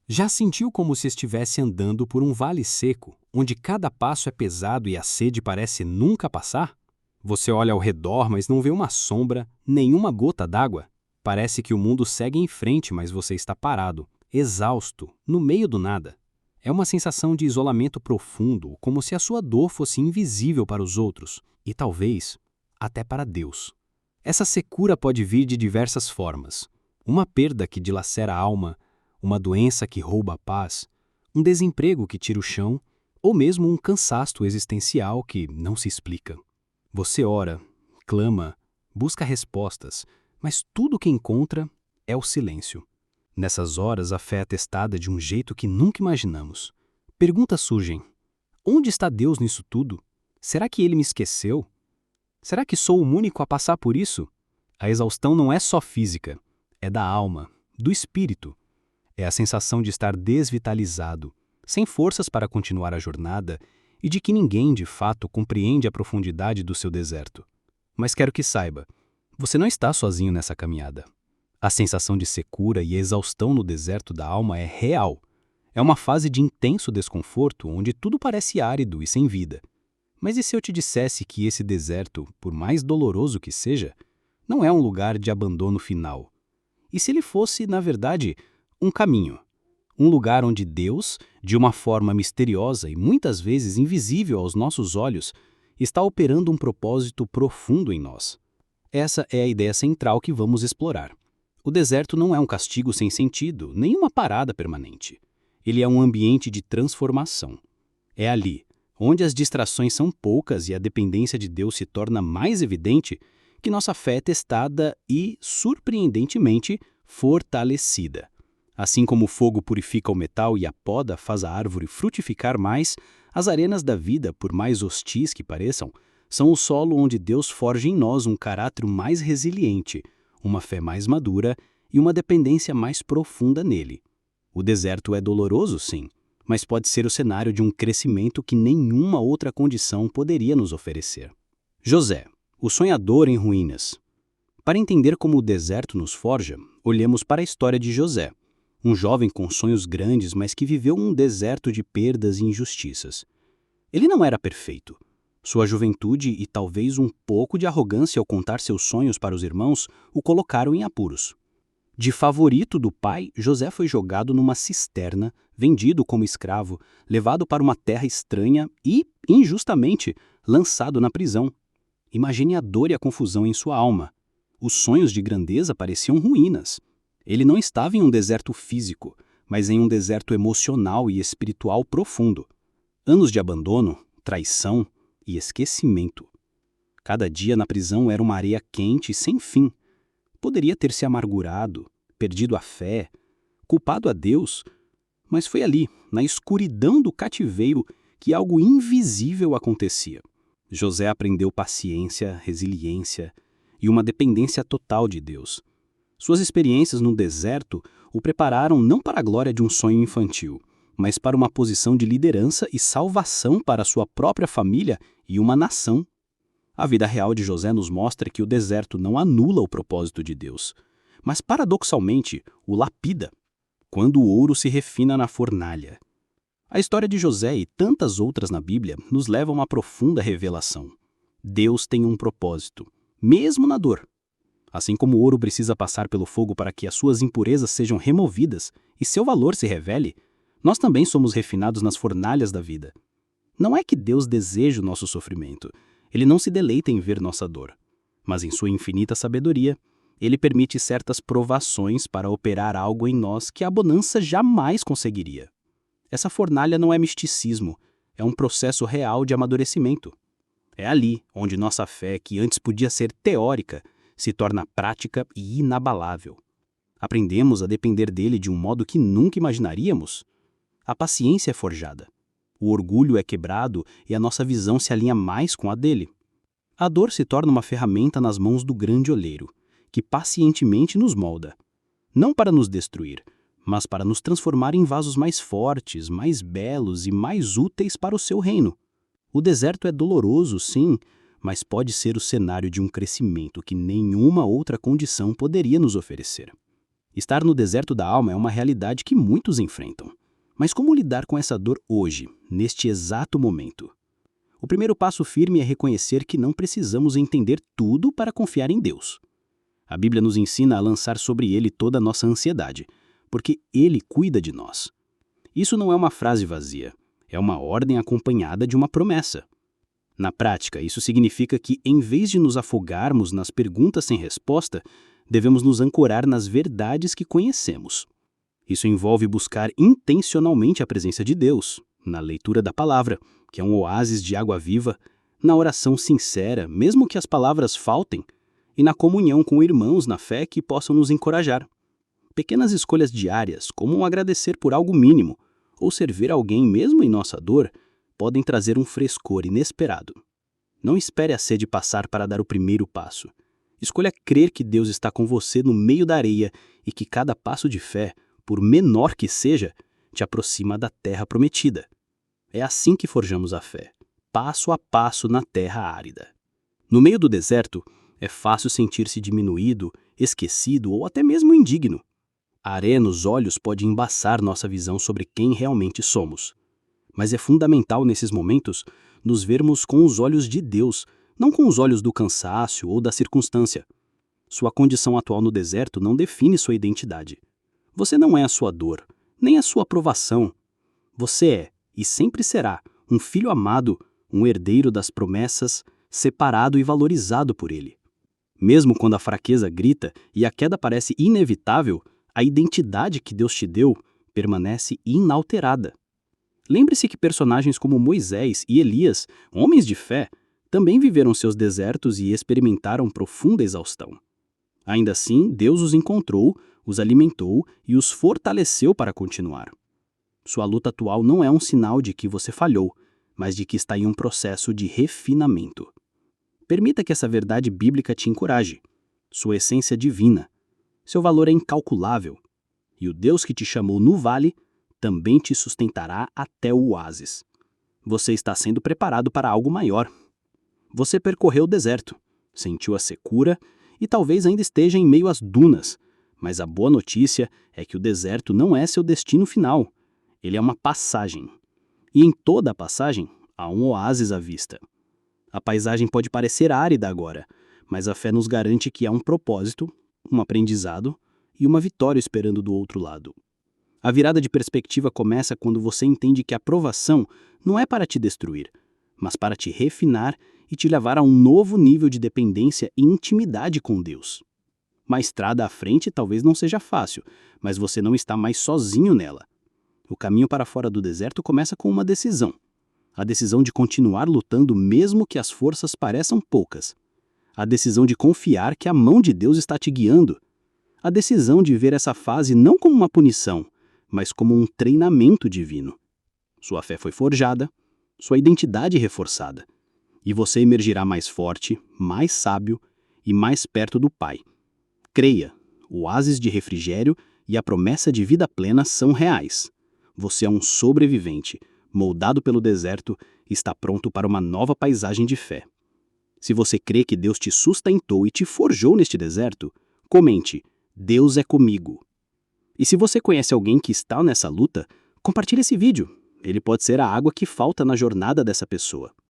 Já sentiu como se estivesse andando por um vale seco, onde cada passo é pesado e a sede parece nunca passar? Você olha ao redor, mas não vê uma sombra, nenhuma gota d'água. Parece que o mundo segue em frente, mas você está parado, exausto, no meio do nada. É uma sensação de isolamento profundo, como se a sua dor fosse invisível para os outros e talvez até para Deus. Essa secura pode vir de diversas formas. Uma perda que dilacera a alma, uma doença que rouba a paz, um desemprego que tira o chão, ou mesmo um cansaço existencial que não se explica. Você ora, clama, busca respostas, mas tudo o que encontra é o silêncio. Nessas horas, a fé é testada de um jeito que nunca imaginamos. Perguntas surgem: onde está Deus nisso tudo? Será que ele me esqueceu? Será que sou o único a passar por isso? A exaustão não é só física, é da alma, do espírito. É a sensação de estar desvitalizado, sem forças para continuar a jornada e de que ninguém, de fato, compreende a profundidade do seu deserto. Mas quero que saiba, você não está sozinho nessa caminhada. A sensação de secura e exaustão no deserto da alma é real. É uma fase de intenso desconforto onde tudo parece árido e sem vida. Mas e se eu te dissesse que esse deserto, por mais doloroso que seja, não é um lugar de abandono final? E se ele fosse, na verdade, um caminho? Um lugar onde Deus, de uma forma misteriosa e muitas vezes invisível aos nossos olhos, está operando um propósito profundo em nós. Essa é a ideia central que vamos explorar. O deserto não é um castigo sem sentido, nem uma parada permanente. Ele é um ambiente de transformação. É ali, onde as distrações são poucas e a dependência de Deus se torna mais evidente, que nossa fé é testada e, surpreendentemente, fortalecida. Assim como o fogo purifica o metal e a poda faz a árvore frutificar mais, as arenas da vida, por mais hostis que pareçam, são o solo onde Deus forja em nós um caráter mais resiliente, uma fé mais madura e uma dependência mais profunda nele. O deserto é doloroso, sim, mas pode ser o cenário de um crescimento que nenhuma outra condição poderia nos oferecer. José, o sonhador em ruínas. Para entender como o deserto nos forja, olhemos para a história de José, um jovem com sonhos grandes, mas que viveu um deserto de perdas e injustiças. Ele não era perfeito. Sua juventude e talvez um pouco de arrogância ao contar seus sonhos para os irmãos o colocaram em apuros. De favorito do pai, José foi jogado numa cisterna, vendido como escravo, levado para uma terra estranha e, injustamente, lançado na prisão. Imagine a dor e a confusão em sua alma. Os sonhos de grandeza pareciam ruínas. Ele não estava em um deserto físico, mas em um deserto emocional e espiritual profundo. Anos de abandono, traição e esquecimento. Cada dia na prisão era uma areia quente e sem fim. Poderia ter se amargurado, perdido a fé, culpado a Deus, mas foi ali, na escuridão do cativeiro, que algo invisível acontecia. José aprendeu paciência, resiliência e uma dependência total de Deus. Suas experiências no deserto o prepararam não para a glória de um sonho infantil, mas para uma posição de liderança e salvação para sua própria família e uma nação. A vida real de José nos mostra que o deserto não anula o propósito de Deus, mas paradoxalmente o lapida, quando o ouro se refina na fornalha. A história de José e tantas outras na Bíblia nos leva a uma profunda revelação. Deus tem um propósito, mesmo na dor. Assim como o ouro precisa passar pelo fogo para que as suas impurezas sejam removidas e seu valor se revele, nós também somos refinados nas fornalhas da vida. Não é que Deus deseja o nosso sofrimento, ele não se deleita em ver nossa dor, mas em sua infinita sabedoria, ele permite certas provações para operar algo em nós que a bonança jamais conseguiria. Essa fornalha não é misticismo, é um processo real de amadurecimento. É ali onde nossa fé, que antes podia ser teórica, se torna prática e inabalável. Aprendemos a depender dele de um modo que nunca imaginaríamos. A paciência é forjada. O orgulho é quebrado e a nossa visão se alinha mais com a dele. A dor se torna uma ferramenta nas mãos do grande oleiro, que pacientemente nos molda. Não para nos destruir, mas para nos transformar em vasos mais fortes, mais belos e mais úteis para o seu reino. O deserto é doloroso, sim, mas pode ser o cenário de um crescimento que nenhuma outra condição poderia nos oferecer. Estar no deserto da alma é uma realidade que muitos enfrentam. Mas como lidar com essa dor hoje, neste exato momento? O primeiro passo firme é reconhecer que não precisamos entender tudo para confiar em Deus. A Bíblia nos ensina a lançar sobre Ele toda a nossa ansiedade, porque Ele cuida de nós. Isso não é uma frase vazia, é uma ordem acompanhada de uma promessa. Na prática, isso significa que, em vez de nos afogarmos nas perguntas sem resposta, devemos nos ancorar nas verdades que conhecemos. Isso envolve buscar intencionalmente a presença de Deus, na leitura da palavra, que é um oásis de água viva, na oração sincera, mesmo que as palavras faltem, e na comunhão com irmãos na fé que possam nos encorajar. Pequenas escolhas diárias, como agradecer por algo mínimo, ou servir alguém mesmo em nossa dor, podem trazer um frescor inesperado. Não espere a sede passar para dar o primeiro passo. Escolha crer que Deus está com você no meio da areia e que cada passo de fé, por menor que seja, te aproxima da terra prometida. É assim que forjamos a fé, passo a passo na terra árida. No meio do deserto, é fácil sentir-se diminuído, esquecido ou até mesmo indigno. A areia nos olhos pode embaçar nossa visão sobre quem realmente somos. Mas é fundamental nesses momentos nos vermos com os olhos de Deus, não com os olhos do cansaço ou da circunstância. Sua condição atual no deserto não define sua identidade. Você não é a sua dor, nem a sua aprovação. Você é, e sempre será, um filho amado, um herdeiro das promessas, separado e valorizado por Ele. Mesmo quando a fraqueza grita e a queda parece inevitável, a identidade que Deus te deu permanece inalterada. Lembre-se que personagens como Moisés e Elias, homens de fé, também viveram seus desertos e experimentaram profunda exaustão. Ainda assim, Deus os encontrou, os alimentou e os fortaleceu para continuar. Sua luta atual não é um sinal de que você falhou, mas de que está em um processo de refinamento. Permita que essa verdade bíblica te encoraje. Sua essência é divina. Seu valor é incalculável. E o Deus que te chamou no vale também te sustentará até o oásis. Você está sendo preparado para algo maior. Você percorreu o deserto, sentiu a secura e talvez ainda esteja em meio às dunas. Mas a boa notícia é que o deserto não é seu destino final. Ele é uma passagem. E em toda a passagem, há um oásis à vista. A paisagem pode parecer árida agora, mas a fé nos garante que há um propósito, um aprendizado e uma vitória esperando do outro lado. A virada de perspectiva começa quando você entende que a provação não é para te destruir, mas para te refinar e te levar a um novo nível de dependência e intimidade com Deus. Uma estrada à frente talvez não seja fácil, mas você não está mais sozinho nela. O caminho para fora do deserto começa com uma decisão. A decisão de continuar lutando mesmo que as forças pareçam poucas. A decisão de confiar que a mão de Deus está te guiando. A decisão de ver essa fase não como uma punição, mas como um treinamento divino. Sua fé foi forjada, sua identidade reforçada. E você emergirá mais forte, mais sábio e mais perto do Pai. Creia, o oásis de refrigério e a promessa de vida plena são reais. Você é um sobrevivente, moldado pelo deserto, e está pronto para uma nova paisagem de fé. Se você crê que Deus te sustentou e te forjou neste deserto, comente: Deus é comigo. E se você conhece alguém que está nessa luta, compartilhe esse vídeo. Ele pode ser a água que falta na jornada dessa pessoa.